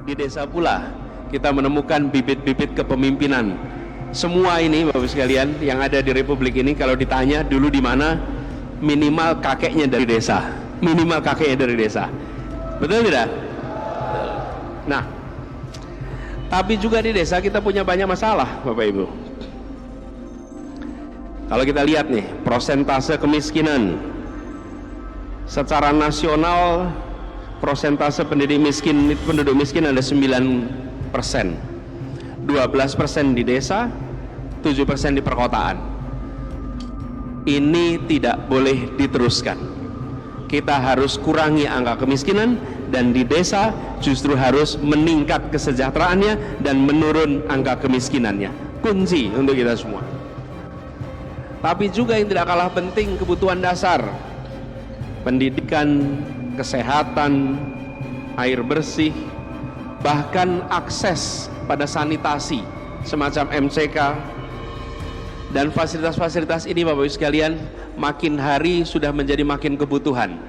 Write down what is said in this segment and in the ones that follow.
Di desa pula kita menemukan bibit-bibit kepemimpinan. Semua ini Bapak sekalian yang ada di Republik ini kalau ditanya dulu di mana, minimal kakeknya dari desa. Minimal kakeknya dari desa. Betul tidak? Nah, tapi juga di desa kita punya banyak masalah Bapak Ibu. Kalau kita lihat nih, prosentase kemiskinan secara nasional, prosentase penduduk miskin ada 9%, 12% di desa, 7% di perkotaan. Ini tidak boleh diteruskan. Kita harus kurangi angka kemiskinan, dan di desa justru harus meningkat kesejahteraannya dan menurun angka kemiskinannya. Kunci untuk kita semua. Tapi juga yang tidak kalah penting, kebutuhan dasar, pendidikan, kesehatan, air bersih, bahkan akses pada sanitasi semacam MCK, dan fasilitas-fasilitas ini Bapak Ibu sekalian makin hari sudah menjadi makin kebutuhan.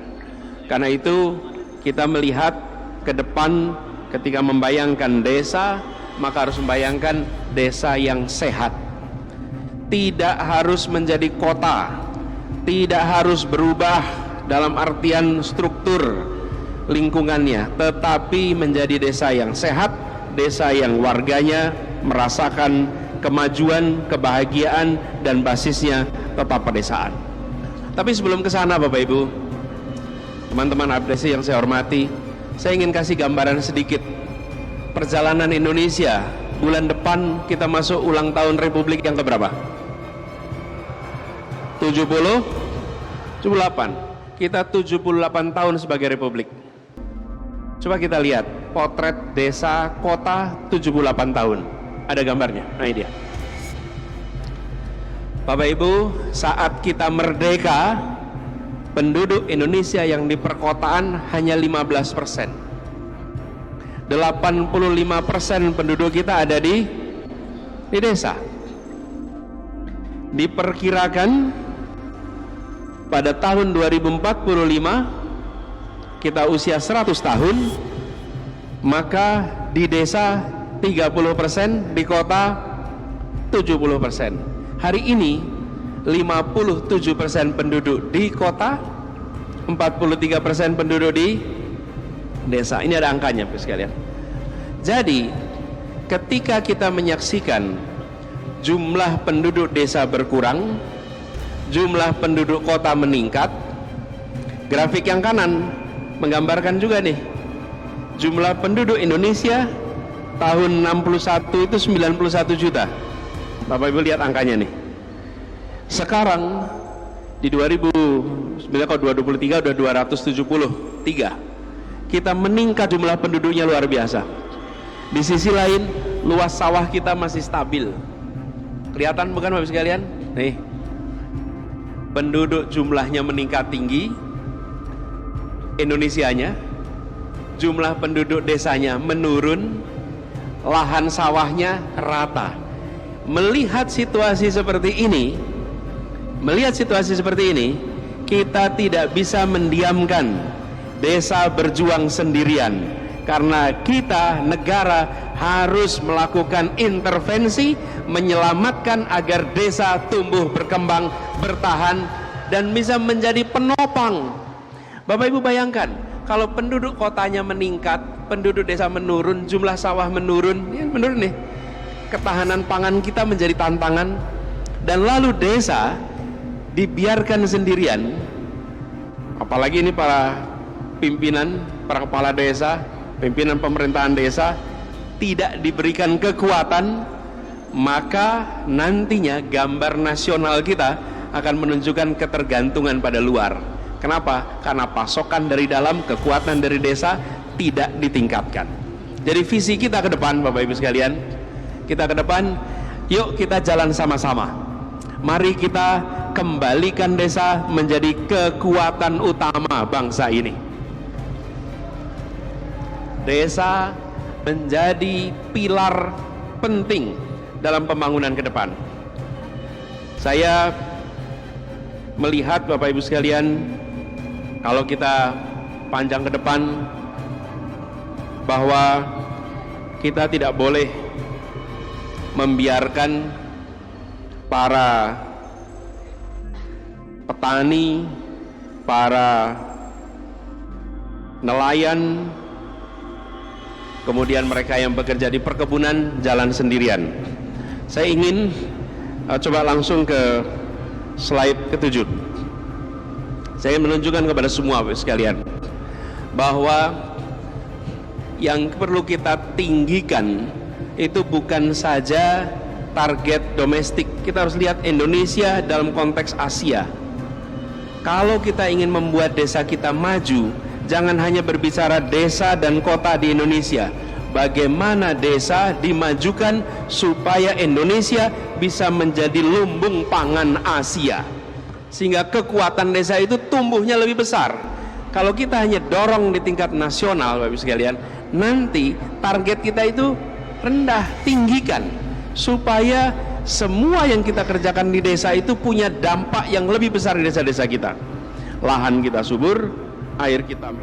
Karena itu kita melihat ke depan, ketika membayangkan desa, maka harus membayangkan desa yang sehat. Tidak harus menjadi kota, tidak harus berubah dalam artian struktur lingkungannya, tetapi menjadi desa yang sehat, desa yang warganya merasakan kemajuan, kebahagiaan, dan basisnya tetap pedesaan. Tapi sebelum ke sana Bapak Ibu, teman-teman abdesi yang saya hormati, saya ingin kasih gambaran sedikit perjalanan Indonesia. Bulan depan kita masuk ulang tahun Republik yang keberapa? 78. Kita 78 tahun sebagai Republik. Coba kita lihat potret desa kota 78 tahun. Ada gambarnya. Nah ini dia. Bapak Ibu, saat kita merdeka, penduduk Indonesia yang di perkotaan hanya 15%. 85% penduduk kita ada di desa. Diperkirakan pada tahun 2045 kita usia 100 tahun, maka di desa 30%, di kota 70%. Hari ini 57% penduduk di kota, 43% penduduk di desa. Ini ada angkanya Bapak sekalian. Jadi ketika kita menyaksikan jumlah penduduk desa berkurang, jumlah penduduk kota meningkat, grafik yang kanan menggambarkan juga nih, jumlah penduduk Indonesia tahun 61 itu 91 juta. Bapak Ibu lihat angkanya nih. Sekarang di 2023 udah 273. Kita meningkat jumlah penduduknya luar biasa. Di sisi lain, luas sawah kita masih stabil. Kelihatan bukan Bapak sekalian? Nih, penduduk jumlahnya meningkat tinggi, Indonesianya, jumlah penduduk desanya menurun, lahan sawahnya rata. Melihat situasi seperti ini, kita tidak bisa mendiamkan desa berjuang sendirian, karena kita negara harus melakukan intervensi menyelamatkan agar desa tumbuh berkembang, bertahan, dan bisa menjadi penopang. Bapak Ibu bayangkan, kalau penduduk kotanya meningkat, penduduk desa menurun, jumlah sawah menurun, ya menurun nih, ketahanan pangan kita menjadi tantangan. Dan lalu desa dibiarkan sendirian, apalagi ini para pimpinan, para kepala desa, pimpinan pemerintahan desa tidak diberikan kekuatan, maka nantinya gambar nasional kita akan menunjukkan ketergantungan pada luar. Kenapa? Karena pasokan dari dalam, kekuatan dari desa tidak ditingkatkan. Jadi visi kita ke depan Bapak Ibu sekalian, kita ke depan, yuk kita jalan sama-sama. Mari kita kembalikan desa menjadi kekuatan utama bangsa ini. Desa menjadi pilar penting dalam pembangunan ke depan. Saya melihat Bapak Ibu sekalian, kalau kita panjang ke depan, bahwa kita tidak boleh membiarkan para petani, para nelayan, kemudian mereka yang bekerja di perkebunan jalan sendirian. Saya ingin coba langsung ke slide ke-7. Saya ingin menunjukkan kepada semua sekalian bahwa yang perlu kita tinggikan itu bukan saja target domestik. Kita harus lihat Indonesia dalam konteks Asia. Kalau kita ingin membuat desa kita maju, jangan hanya berbicara desa dan kota di Indonesia. Bagaimana desa dimajukan supaya Indonesia bisa menjadi lumbung pangan Asia, sehingga kekuatan desa itu tumbuhnya lebih besar. Kalau kita hanya dorong di tingkat nasional, Bapak Ibu sekalian, nanti target kita itu rendah. Tinggikan supaya semua yang kita kerjakan di desa itu punya dampak yang lebih besar di desa-desa kita. Lahan kita subur, air kita